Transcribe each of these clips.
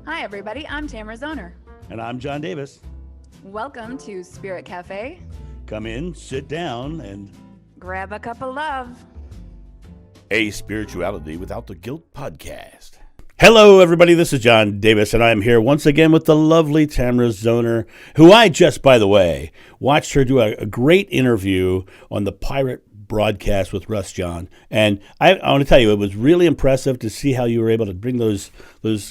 Hi, everybody. I'm Tamara Zoner. And I'm John Davis. Welcome to Spirit Cafe. Come in, sit down, and grab a cup of love. A Spirituality Without the Guilt podcast. Hello, everybody. This is John Davis, and I'm here once again with the lovely Tamara Zoner, who I just, by the way, watched her do a great interview on the Pirate broadcast with Russ John. And I want to tell you, it was really impressive to see how you were able to bring those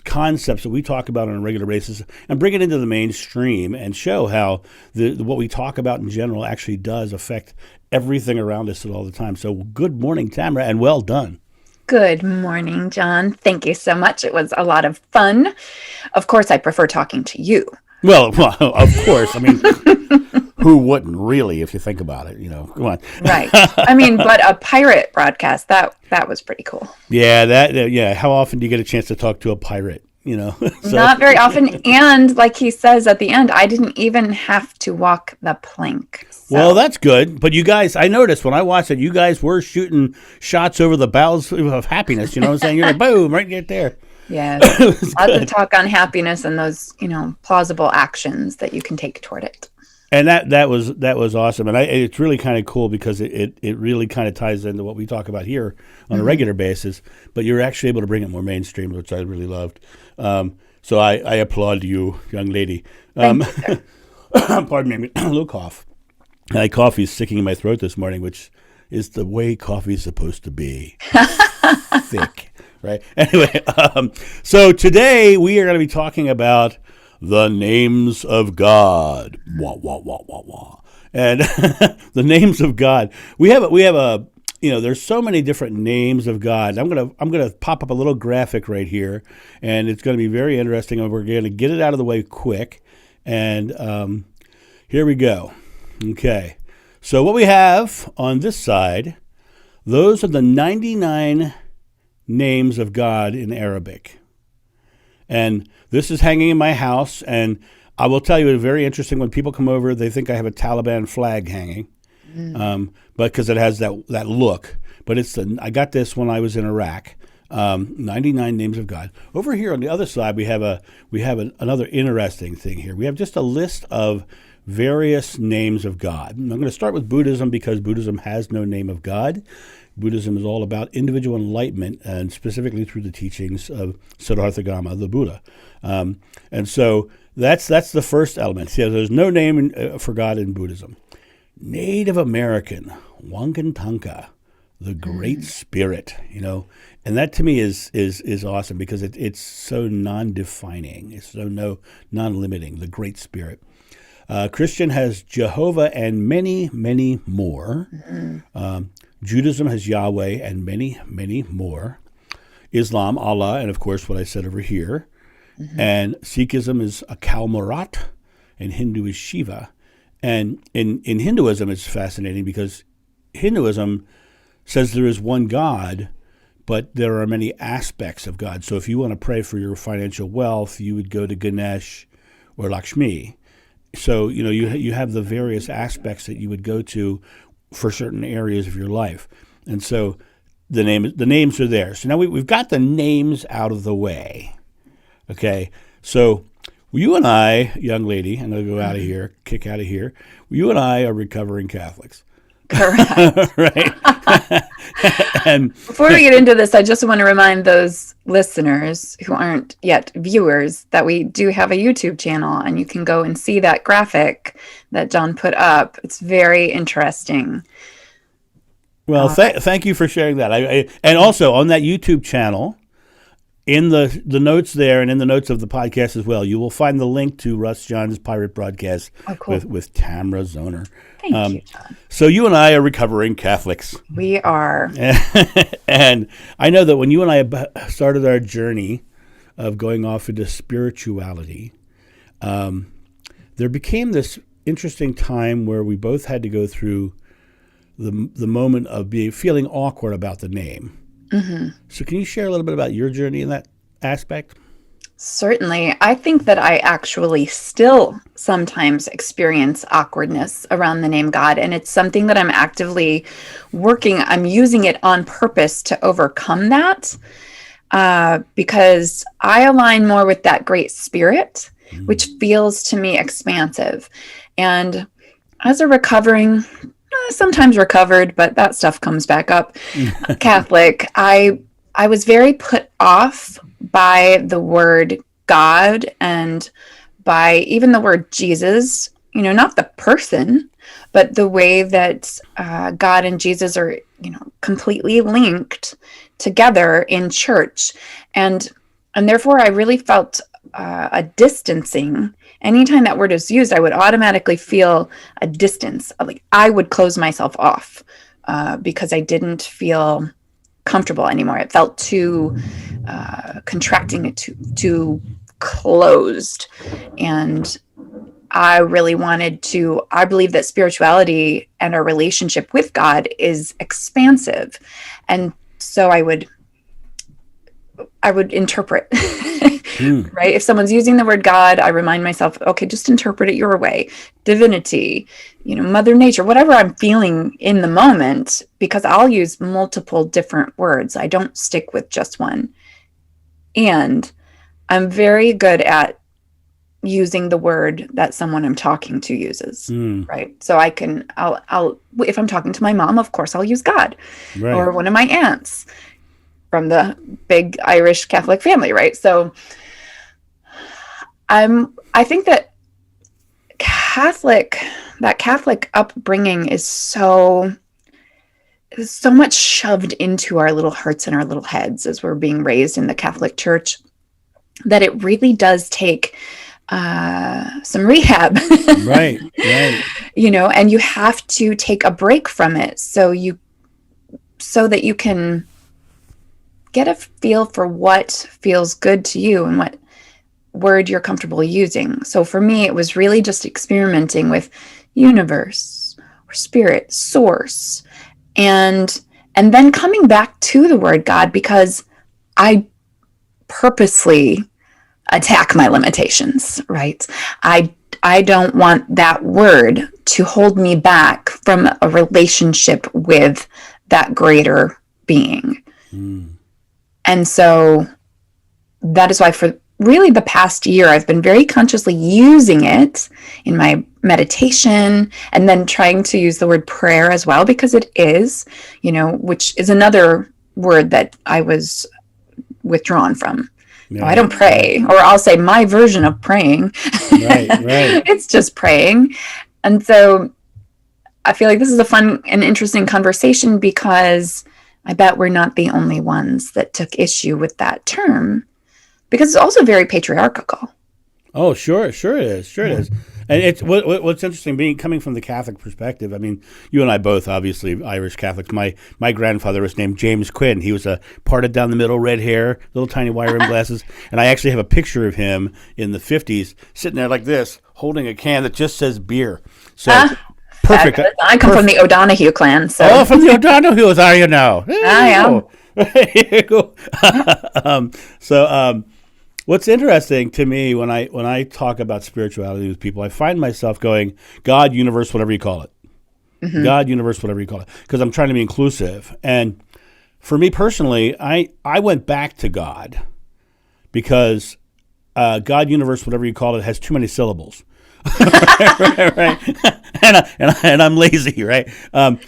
concepts that we talk about on a regular basis and bring it into the mainstream and show how what we talk about in general actually does affect everything around us all the time. So good morning, Tamara, and well done. Good morning, John. Thank you so much. It was a lot of fun. Of course, I prefer talking to you. Well, of course. I mean, who wouldn't really, if you think about it, come on. Right. I mean, but a pirate broadcast, that was pretty cool. Yeah, how often do you get a chance to talk to a pirate, So. Not very often. And like he says at the end, I didn't even have to walk the plank. So. Well, that's good. But you guys, I noticed when I watched it, you guys were shooting shots over the bows of happiness. You know what I'm saying? You're like, boom, right there. Yeah, lots of talk on happiness and those, plausible actions that you can take toward it. And that was awesome, and it's really kind of cool because it really kind of ties into what we talk about here on a regular basis. But you're actually able to bring it more mainstream, which I really loved. So I applaud you, young lady. Thank you. Pardon me, a little cough. My coffee's sticking in my throat this morning, which is the way coffee's supposed to be, thick. Right. Anyway, so today we are going to be talking about the names of God. Wah wah wah wah wah. And the names of God. We have a there's so many different names of God. I'm gonna pop up a little graphic right here, and it's going to be very interesting. And we're going to get it out of the way quick. And here we go. Okay. So what we have on this side, those are the 99 names of God in Arabic. And this is hanging in my house, and I will tell you, it's very interesting. When people come over, they think I have a Taliban flag hanging, but because it has that look. But I got this when I was in Iraq. 99 names of God. Over here on the other side, we have another interesting thing here. We have just a list of various names of God. And I'm going to start with Buddhism because Buddhism has no name of God. Buddhism is all about individual enlightenment, and specifically through the teachings of Siddhartha Gautama, the Buddha. And so that's the first element. See, there's no name for God in Buddhism. Native American, Wangantanka, the Great Spirit, and that to me is awesome because it's so non-defining. It's so non-limiting, the Great Spirit. Christian has Jehovah and many, many more. Judaism has Yahweh and many, many more. Islam, Allah, and of course what I said over here. And Sikhism is Akal Marat, and Hindu is Shiva. And in Hinduism, it's fascinating because Hinduism says there is one God, but there are many aspects of God. So if you want to pray for your financial wealth, you would go to Ganesh or Lakshmi. So, you have the various aspects that you would go to for certain areas of your life. And so the names are there. So now we've got the names out of the way. Okay. So you and I, young lady, I'm going to go out of here, kick out of here. You and I are recovering Catholics. Correct. Right. And before we get into this, I just want to remind those listeners who aren't yet viewers that we do have a YouTube channel, and you can go and see that graphic that John put up. It's very interesting. Well, thank you for sharing that. And also on that YouTube channel, in the notes there and in the notes of the podcast as well, you will find the link to Russ John's Pirate broadcast with Tamara Zoner. Thank you, John. So you and I are recovering Catholics. We are. And I know that when you and I started our journey of going off into spirituality, there became this interesting time where we both had to go through the moment of feeling awkward about the name. So can you share a little bit about your journey in that aspect? Certainly. I think that I actually still sometimes experience awkwardness around the name God, and it's something that I'm actively I'm using it on purpose to overcome that. because I align more with that great spirit, Mm. which feels to me expansive. And as a recovering, sometimes recovered, but that stuff comes back up, Catholic, I was very put off by the word God and by even the word Jesus, not the person, but the way that God and Jesus are, completely linked together in church. And and therefore I really felt a distancing. Anytime that word is used, I would automatically feel a distance. Like I would close myself off because I didn't feel comfortable anymore. It felt too contracting, too closed. And I really wanted to, I believe that spirituality and our relationship with God is expansive. And so I would interpret, Mm. right? If someone's using the word God, I remind myself, okay, just interpret it your way. Divinity, Mother Nature, whatever I'm feeling in the moment, because I'll use multiple different words. I don't stick with just one. And I'm very good at using the word that someone I'm talking to uses. Mm. Right. So I'll, if I'm talking to my mom, of course, I'll use God, Right. or one of my aunts from the big Irish Catholic family. Right. So I think that Catholic, that Catholic upbringing is so much shoved into our little hearts and our little heads as we're being raised in the Catholic Church, that it really does take some rehab. Right. Right. And you have to take a break from it so that you can get a feel for what feels good to you and what word you're comfortable using. So for me, it was really just experimenting with universe or spirit, source, and then coming back to the word God, because I purposely attack my limitations, right? I don't want that word to hold me back from a relationship with that greater being. Mm. And so that is why for really the past year, I've been very consciously using it in my meditation, and then trying to use the word prayer as well, because it is, which is another word that I was withdrawn from. Oh, I Right. don't pray, or I'll say my version of praying. Right. Right. It's just praying. And so I feel like this is a fun and interesting conversation, because I bet we're not the only ones that took issue with that term, because it's also very patriarchal. Oh, sure, sure it is, sure it is. And it's what's interesting, being coming from the Catholic perspective. I mean, you and I both, obviously, Irish Catholics. My grandfather was named James Quinn. He was a parted down the middle, red hair, little tiny wire rim glasses, and I actually have a picture of him in the '50s, sitting there like this, holding a can that just says beer. So perfect. Fabulous. I come from the O'Donoghue clan, so Oh, from the O'Donohues, are you now? I am. There you go. So. What's interesting to me when I talk about spirituality with people, I find myself going, God, universe, whatever you call it. Mm-hmm. God, universe, whatever you call it. Because I'm trying to be inclusive. And for me personally, I went back to God because God, universe, whatever you call it, has too many syllables. right? And I'm lazy, right? Now,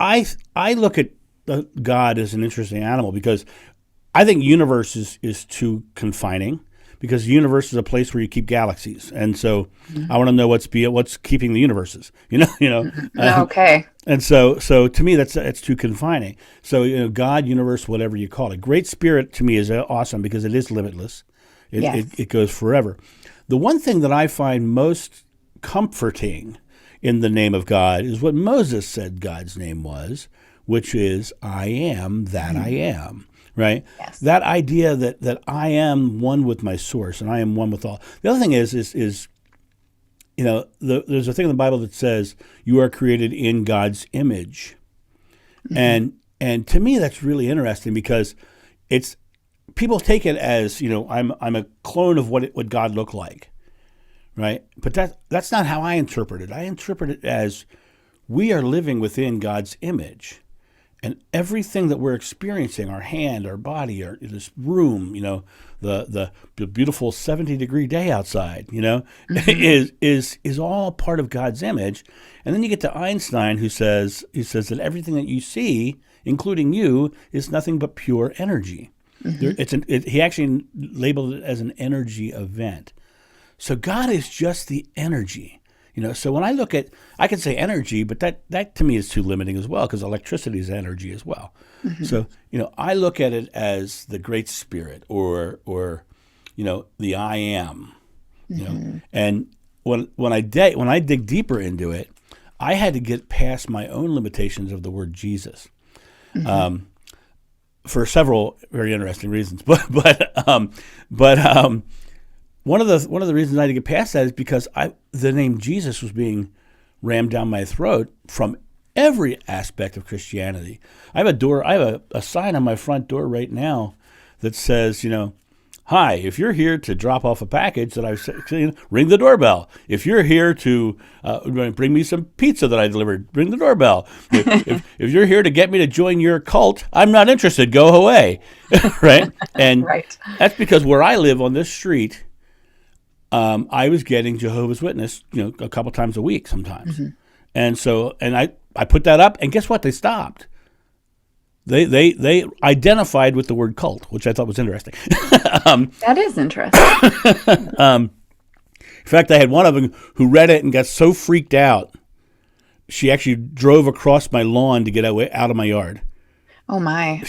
I look at God as an interesting animal, because I think universe is too confining, because the universe is a place where you keep galaxies, and so I want to know what's keeping the universes. Okay. And so to me that's too confining. So God, universe, whatever you call it, great spirit to me is awesome because it is limitless. It goes forever. The one thing that I find most comforting in the name of God is what Moses said God's name was, which is I am that I am. Right? Yes. That idea that I am one with my source and I am one with all. The other thing is there's a thing in the Bible that says you are created in God's image. Mm-hmm. And to me that's really interesting, because it's people take it as, I'm a clone of what God looked like. Right? But that's not how I interpret it. I interpret it as we are living within God's image. And everything that we're experiencing, our hand, our body, this room, the beautiful 70-degree day outside, is all part of God's image. And then you get to Einstein, who says that everything that you see, including you, is nothing but pure energy. He actually labeled it as an energy event. So God is just the energy. So when I look at, I can say energy, but that to me is too limiting as well, because electricity is energy as well. So, I look at it as the Great Spirit or the I am, and when I dig deeper into it, I had to get past my own limitations of the word Jesus, for several very interesting reasons. But one of the reasons I had to get past that is because the name Jesus was being rammed down my throat from every aspect of Christianity. I have a sign on my front door right now that says, hi, if you're here to drop off a package that I've seen, ring the doorbell. If you're here to bring me some pizza that I delivered, ring the doorbell. If you're here to get me to join your cult, I'm not interested. Go away. Right? And Right. That's because where I live on this street, I was getting Jehovah's Witness, a couple times a week sometimes. And so, I put that up, and guess what? They stopped. They identified with the word cult, which I thought was interesting. That is interesting. In fact, I had one of them who read it and got so freaked out, she actually drove across my lawn to get out of my yard. Oh my!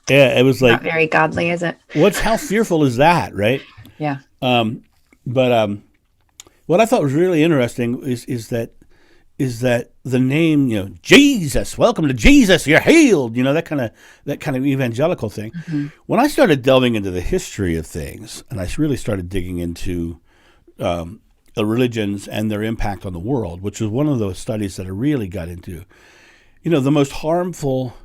It was like not very godly, is it? How fearful is that, right? Yeah. But what I thought was really interesting is that the name, Jesus, welcome to Jesus, you're healed, that kind of evangelical thing. When I started delving into the history of things, and I really started digging into the religions and their impact on the world, which was one of those studies that I really got into, the most harmful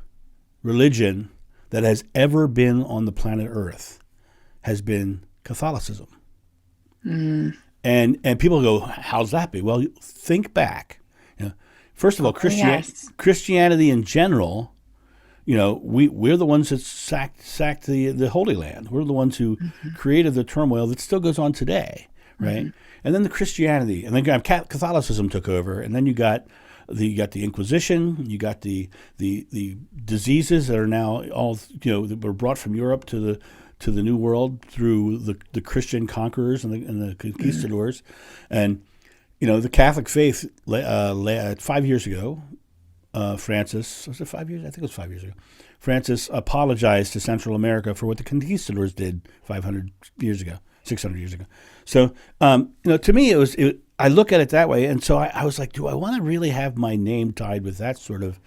religion that has ever been on the planet Earth has been Catholicism. And people go, how's that be? Well, think back. First of all, Christianity in general, we're the ones that sacked the Holy Land. We're the ones who created the turmoil that still goes on today, right? And then the Christianity, and then Catholicism took over, and then you got the Inquisition, you got the diseases that are now all that were brought from Europe to the New World through the Christian conquerors and the conquistadors, and the Catholic faith. 5 years ago, Francis, was it 5 years? I think it was 5 years ago. Francis apologized to Central America for what the conquistadors did 500 years ago, 600 years ago. So, to me, I look at it that way, and so I was like, do I want to really have my name tied with that sort of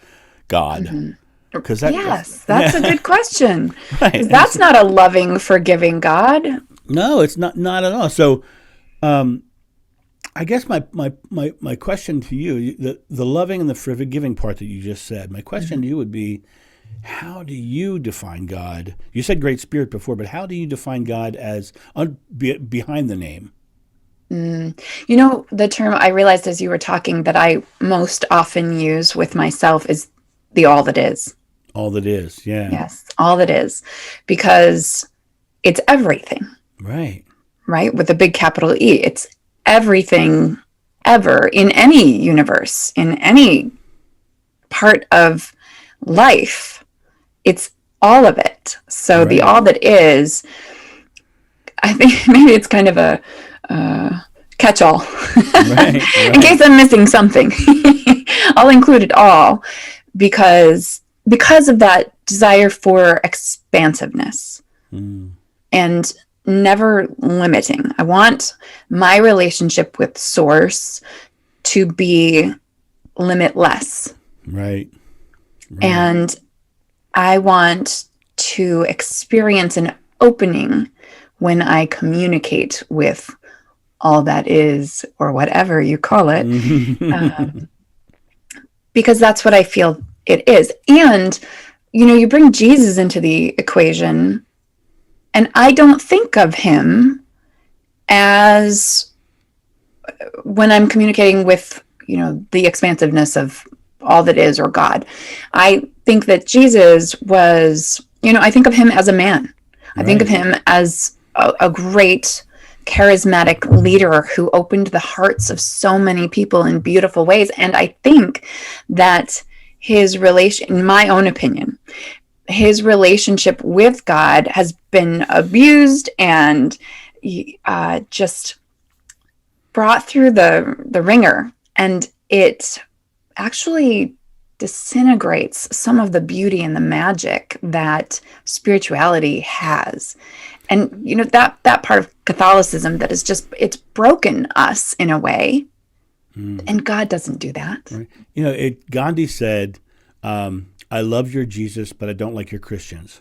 God? Because that's a good question. Right. That's not a loving, forgiving God. No, it's not at all. So, I guess my question to you, the loving and the forgiving part that you just said, my question to you would be, how do you define God? You said Great Spirit before, but how do you define God as behind the name? The term I realized as you were talking that I most often use with myself is the all that is. All that is, yeah. Yes, all that is, because it's everything. Right. Right? With a big capital E. It's everything ever in any universe, in any part of life. It's all of it. So the all that is, I think maybe it's kind of a catch-all. Right. In case I'm missing something. I'll include it all because of that desire for expansiveness and never limiting. I want my relationship with Source to be limitless. Right. And I want to experience an opening when I communicate with all that is, or whatever you call it, because that's what I feel it is. And, you bring Jesus into the equation, and I don't think of him as, when I'm communicating with, the expansiveness of all that is, or God. I think that Jesus was, I think of him as a man. I think of Right. him as a great charismatic leader who opened the hearts of so many people in beautiful ways. And I think that his relation, in my own opinion, his relationship with God has been abused and just brought through the ringer, and it actually disintegrates some of the beauty and the magic that spirituality has. And that part of Catholicism that is just, it's broken us in a way, and God doesn't do that. Right. Gandhi said, "I love your Jesus, but I don't like your Christians."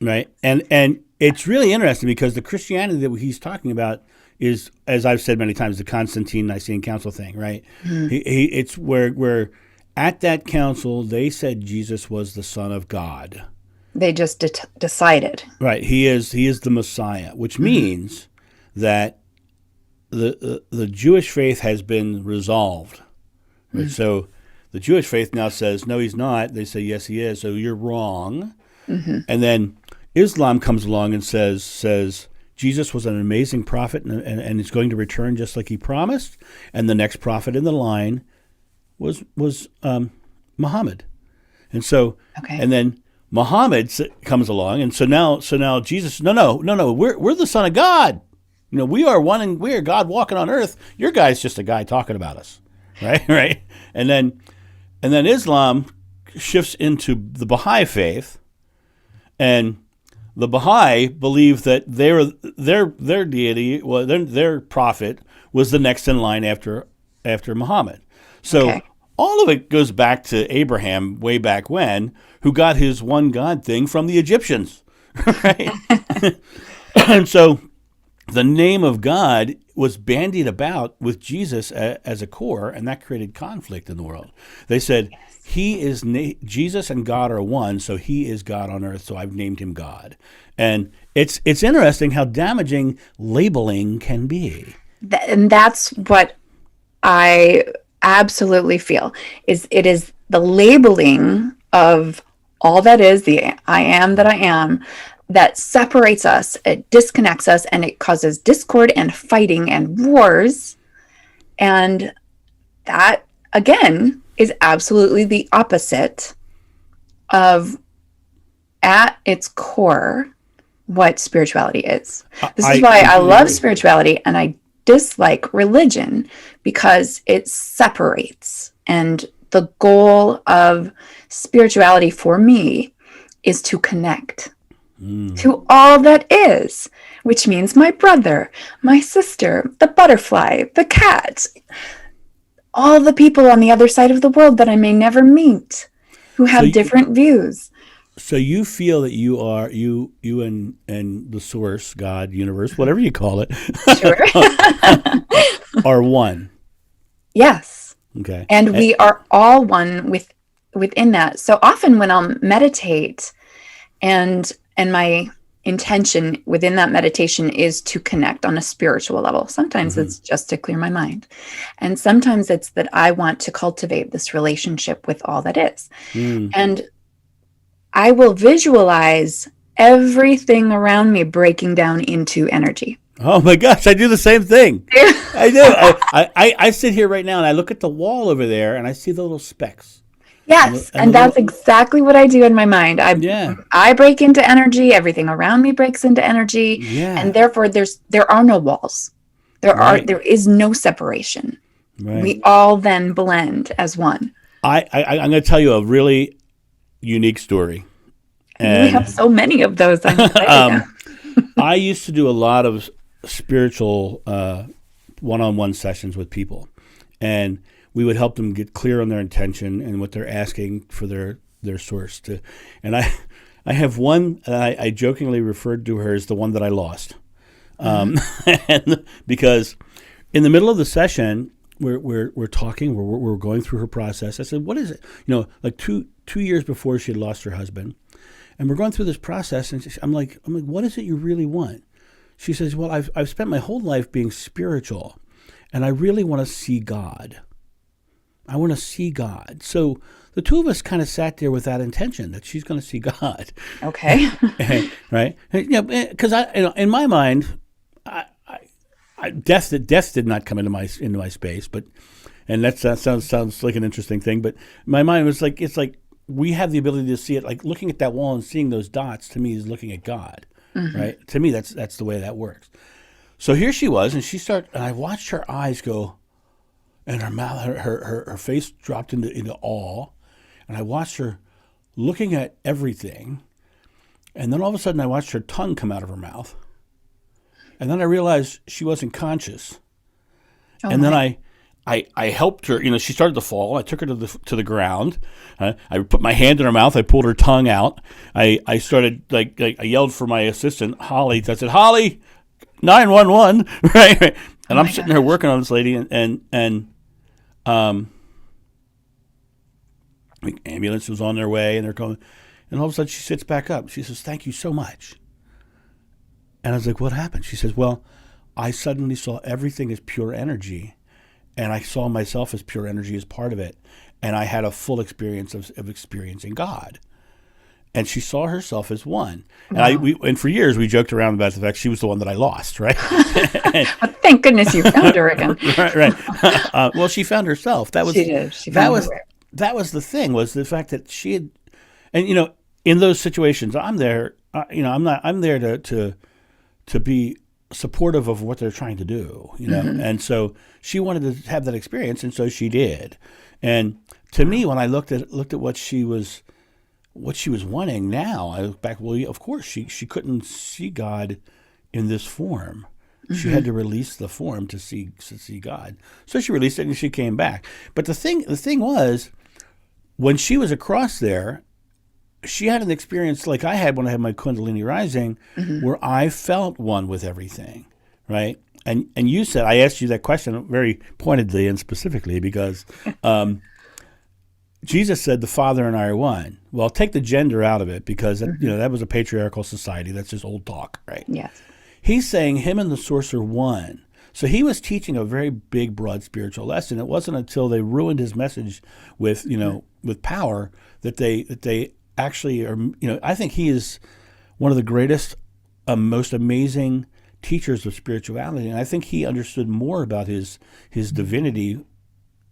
Right, and it's really interesting because the Christianity that he's talking about is, as I've said many times, the Constantine Nicene Council thing. Right, it's where at that council they said Jesus was the Son of God. They just decided. Right, he is the Messiah, which means that the Jewish faith has been resolved. Right? So the Jewish faith now says, no, he's not. They say, yes, he is. So you're wrong. And then Islam comes along and says Jesus was an amazing prophet and is going to return just like he promised. And the next prophet in the line was Muhammad. And so, and then Muhammad comes along, and so now Jesus, no, we're the Son of God. We are one, and we are God walking on earth. Your guy's just a guy talking about us, right. And then Islam shifts into the Baha'i faith, and the Baha'i believe that their deity, their prophet, was the next in line after Muhammad. So all of it goes back to Abraham way back when, who got his one God thing from the Egyptians, right? And so the name of God was bandied about with Jesus as a core, and that created conflict in the world. They said, Jesus and God are one, so he is God on earth, so I've named him God. And it's interesting how damaging labeling can be. And that's what I absolutely feel, it is the labeling of all that is, the I am that I am, that separates us, it disconnects us, and it causes discord and fighting and wars. And that, again, is absolutely the opposite of, at its core, what spirituality is. This is why I love spirituality and I dislike religion, because it separates. And the goal of spirituality for me is to connect to all that is, which means my brother, my sister, the butterfly, the cat, all the people on the other side of the world that I may never meet, who have different views. So you feel that you are you and the source, God, universe, whatever you call it, are one. Yes. Okay. And we are all one within that. So often when I'll meditate, and my intention within that meditation is to connect on a spiritual level. Sometimes it's just to clear my mind. And sometimes it's that I want to cultivate this relationship with all that is. And I will visualize everything around me breaking down into energy. Oh my gosh, I do the same thing. I do. I sit here right now and I look at the wall over there and I see the little specks. Yes, and that's exactly what I do in my mind. I break into energy. Everything around me breaks into energy, and therefore there are no walls. There is no separation. Right. We all then blend as one. I'm going to tell you a really unique story. And we have so many of those. I used to do a lot of spiritual one-on-one sessions with people, and we would help them get clear on their intention and what they're asking for their source to. And I have one I jokingly referred to her as the one that I lost, and because in the middle of the session we're talking, we're going through her process. I said, "What is it?" Like two years before she had lost her husband, and we're going through this process, and I'm like, "What is it you really want?" She says, "Well, I've spent my whole life being spiritual, and I really want to see God." I want to see God. So the two of us kind of sat there with that intention that she's going to see God. Okay. Right? Because in my mind, death did not come into my space, but that sounds like an interesting thing. But my mind was like, it's like we have the ability to see it. Like looking at that wall and seeing those dots to me is looking at God, right? To me, that's the way that works. So here she was, and I watched her eyes go, and her mouth, her face dropped into awe, and I watched her looking at everything, and then all of a sudden I watched her tongue come out of her mouth. And then I realized she wasn't conscious. Oh and my. then I helped her. She started to fall. I took her to the ground. I put my hand in her mouth. I pulled her tongue out. I started I yelled for my assistant Holly. I said, Holly, 911, right? And I'm sitting there working on this lady, and the ambulance was on their way, and they're going. And all of a sudden she sits back up. She says, "Thank you so much." And I was like, "What happened?" She says, "Well, I suddenly saw everything as pure energy, and I saw myself as pure energy as part of it, and I had a full experience of experiencing God." And she saw herself as one. Wow. And for years we joked around about the fact she was the one that I lost, right? Well, thank goodness you found her again. right. Well, she found herself. She did. She found her way. That was the thing, was the fact that she had, and in those situations, I'm there. I'm there to be supportive of what they're trying to do, And so she wanted to have that experience, and so she did. And to me, when I looked at what she was wanting now, I look back, well, of course she couldn't see God in this form. She had to release the form to see God. So she released it and she came back. But the thing was, when she was across there, she had an experience like I had when I had my Kundalini rising, where I felt one with everything, right? And you said, I asked you that question very pointedly and specifically because Jesus said the Father and I are one. Well, take the gender out of it because that was a patriarchal society. That's just old talk, right? Yes. He's saying him and the source are one. So he was teaching a very big, broad spiritual lesson. It wasn't until they ruined his message with power that they actually are. I think he is one of the greatest, most amazing teachers of spirituality, and I think he understood more about his divinity,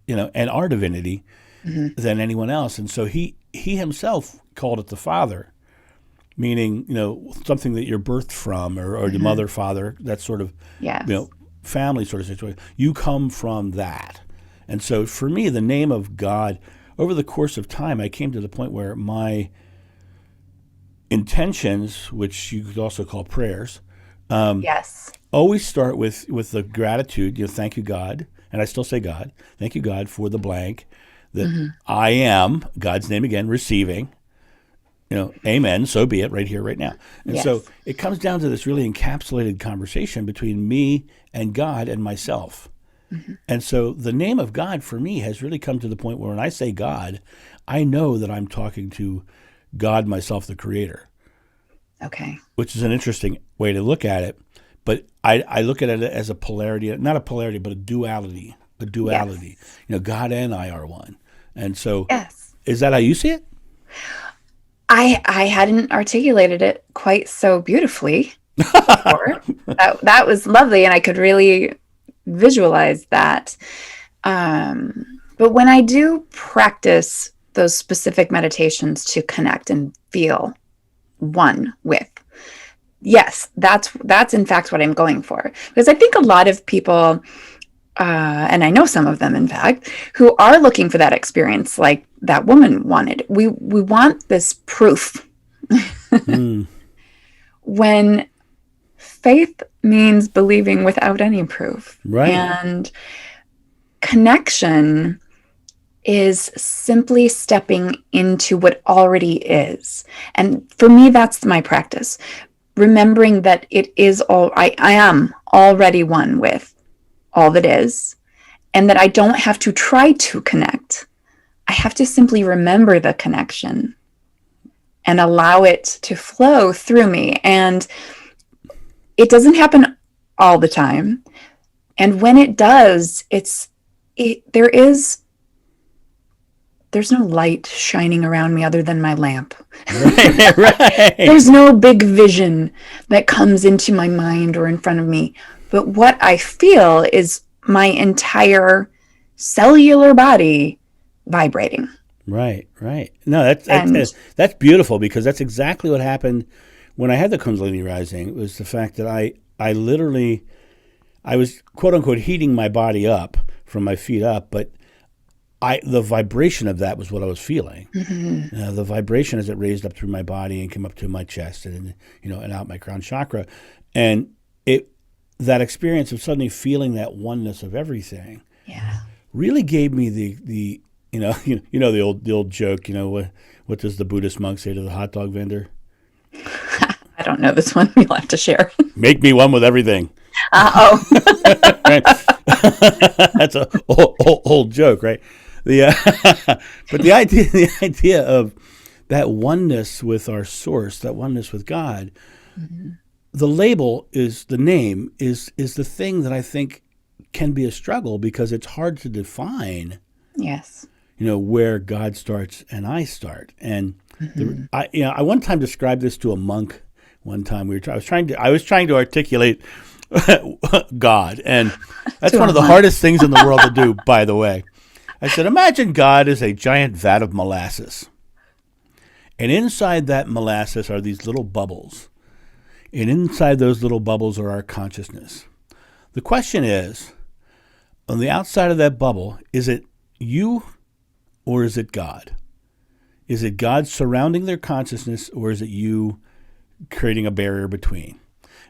and our divinity, than anyone else. And so he himself called it the Father, meaning something that you're birthed from, or the mother, father, that sort of family sort of situation. You come from that. And so for me, the name of God, over the course of time, I came to the point where my intentions, which you could also call prayers, always start with the gratitude. Thank you, God, and I still say God. Thank you, God, for the blank that I am, God's name again, receiving. Amen, so be it, right here, right now. And so it comes down to this really encapsulated conversation between me and God and myself. And so the name of God for me has really come to the point where when I say God, I know that I'm talking to God, myself, the creator. Okay. Which is an interesting way to look at it. But I look at it as a polarity, not a polarity, but a duality. A duality. Yes. God and I are one. And so is that how you see it? I hadn't articulated it quite so beautifully before. that was lovely, and I could really visualize that. But when I do practice those specific meditations to connect and feel one with, yes, that's in fact what I'm going for. Because I think a lot of people, and I know some of them, in fact, who are looking for that experience like that woman wanted. We want this proof. When faith means believing without any proof. Right. And connection is simply stepping into what already is. And for me, that's my practice. Remembering that it is all, I am already one with all that is, and that I don't have to try to connect. I have to simply remember the connection and allow it to flow through me. And it doesn't happen all the time. And when it does, there is there's no light shining around me other than my lamp. Right, right. There's no big vision that comes into my mind or in front of me. But what I feel is my entire cellular body vibrating. Right, right. No, And that's beautiful, because that's exactly what happened when I had the Kundalini rising. It was the fact that I literally, I was quote unquote heating my body up from my feet up, but the vibration of that was what I was feeling. The vibration as it raised up through my body and came up to my chest and and out my crown chakra, and that experience of suddenly feeling that oneness of everything, yeah, really gave me the the old joke. What does the Buddhist monk say to the hot dog vendor? I don't know this one. You'll have to share. Make me one with everything. Oh, Right? That's a old joke, right? But the idea of that oneness with our source, that oneness with God, the label is the name is the thing that I think can be a struggle, because it's hard to define. yes. Where God starts and I start. And I one time described this to a monk. One time I was trying to articulate God, and that's one of the hardest things in the world to do, by the way. I said, imagine God is a giant vat of molasses, and inside that molasses are these little bubbles, and inside those little bubbles are our consciousness. The question is, on the outside of that bubble, is it you or is it God? Is it God surrounding their consciousness, or is it you creating a barrier between?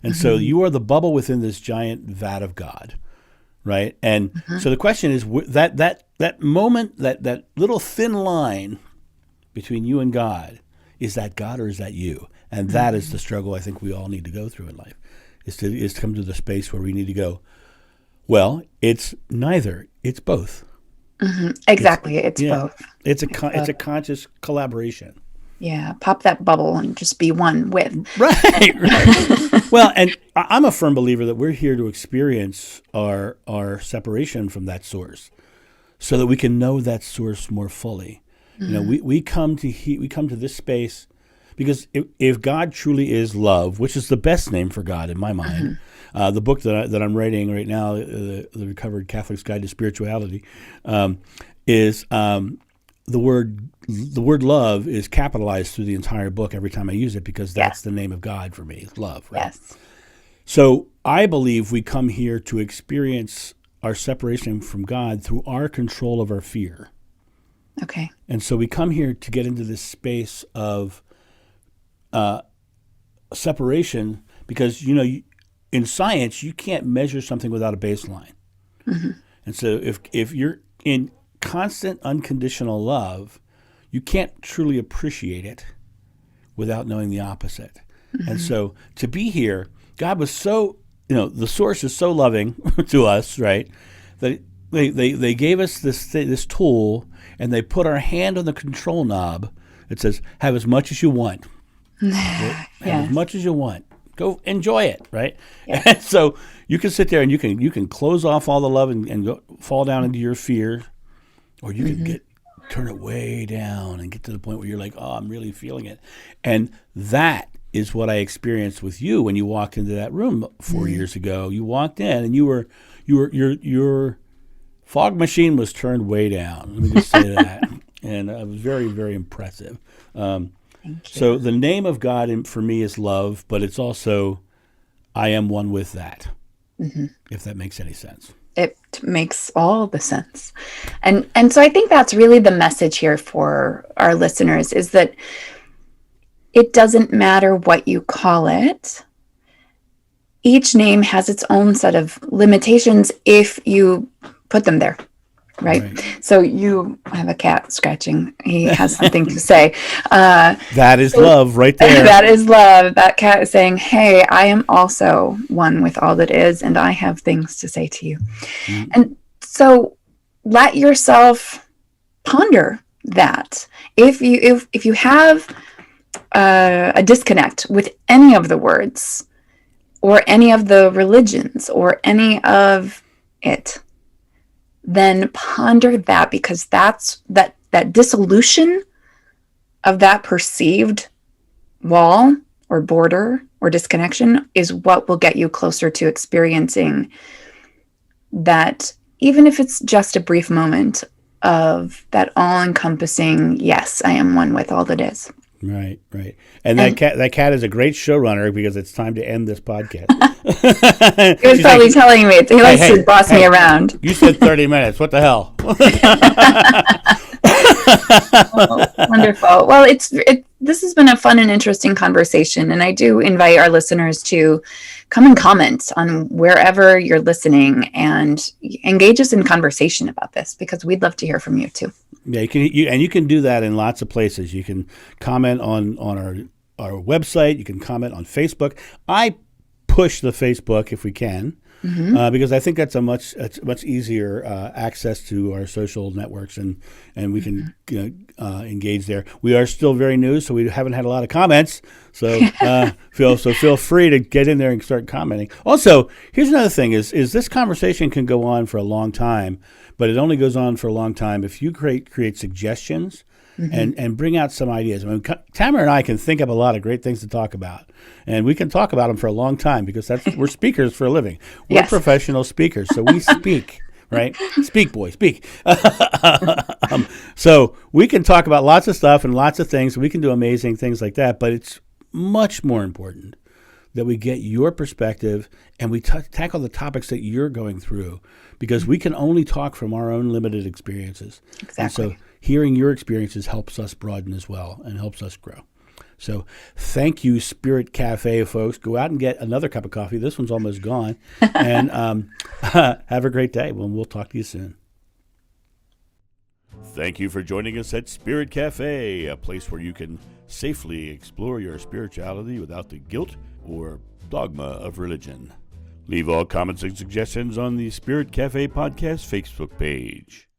And so you are the bubble within this giant vat of God, right? And so the question is, that moment, that little thin line between you and God, is that God or is that you? And that is the struggle I think we all need to go through in life, is to come to the space where we need to go, well, it's neither, it's both. Exactly. It's both. It's a conscious collaboration. Yeah. Pop that bubble and just be one with. Right, right. Well, and I'm a firm believer that we're here to experience our separation from that source, so that we can know that source more fully. We come to this space because if God truly is love, which is the best name for God in my mind, the book that I'm writing right now, the Recovered Catholic's Guide to Spirituality, is the word love is capitalized through the entire book every time I use it, because that's the name of God for me, love, right? Yes. So I believe we come here to experience our separation from God through our control of our fear. Okay. And so we come here to get into this space of separation, because, in science, you can't measure something without a baseline. And so if you're in constant unconditional love, you can't truly appreciate it without knowing the opposite. And so to be here, God was so, the source is so loving to us, right? That they gave us this tool, and they put our hand on the control knob. It says, have as much as you want. Have as much as you want. Go enjoy it, right? Yes. And so you can sit there and you can close off all the love and go, fall down into your fear, or you can turn it way down and get to the point where you're like, oh, I'm really feeling it. And that is what I experienced with you when you walked into that room 4 years ago. You walked in and your fog machine was turned way down. Let me just say that. And it was very, very impressive. So the name of God for me is love, but it's also, I am one with that, if that makes any sense. It makes all the sense. And so I think that's really the message here for our listeners, is that it doesn't matter what you call it. Each name has its own set of limitations if you put them there. Right. So I have a cat scratching. He has something to say. That is love right there. That is love. That cat is saying, hey, I am also one with all that is, and I have things to say to you. And so let yourself ponder that. If you have a disconnect with any of the words or any of the religions or any of it, then ponder that, because that that dissolution of that perceived wall or border or disconnection is what will get you closer to experiencing that, even if it's just a brief moment of that all-encompassing, yes, I am one with all that is. Right. And that cat is a great showrunner because it's time to end this podcast. He was probably telling me. He likes to boss me around. You said 30 minutes. What the hell? Oh, wonderful. Well, this has been a fun and interesting conversation, and I do invite our listeners to come and comment on wherever you're listening and engage us in conversation about this, because we'd love to hear from you too. Yeah, you can do that in lots of places. You can comment on our website. You can comment on Facebook. I push the Facebook if we can. Mm-hmm. Because I think that's a much easier access to our social networks, and we can engage there. We are still very new, so we haven't had a lot of comments. So feel free to get in there and start commenting. Also, here's another thing: is this conversation can go on for a long time, but it only goes on for a long time if you create suggestions. Mm-hmm. and bring out some ideas. I mean, Tamara and I can think of a lot of great things to talk about, and we can talk about them for a long time because we're speakers for a living. We're yes. professional speakers, so we speak, right? Speak, boy, speak. So we can talk about lots of stuff and lots of things. We can do amazing things like that, but it's much more important that we get your perspective and we tackle the topics that you're going through, because we can only talk from our own limited experiences. Exactly. And so hearing your experiences helps us broaden as well and helps us grow. So thank you, Spirit Cafe, folks. Go out and get another cup of coffee. This one's almost gone. And have a great day. We'll talk to you soon. Thank you for joining us at Spirit Cafe, a place where you can safely explore your spirituality without the guilt or dogma of religion. Leave all comments and suggestions on the Spirit Cafe podcast Facebook page.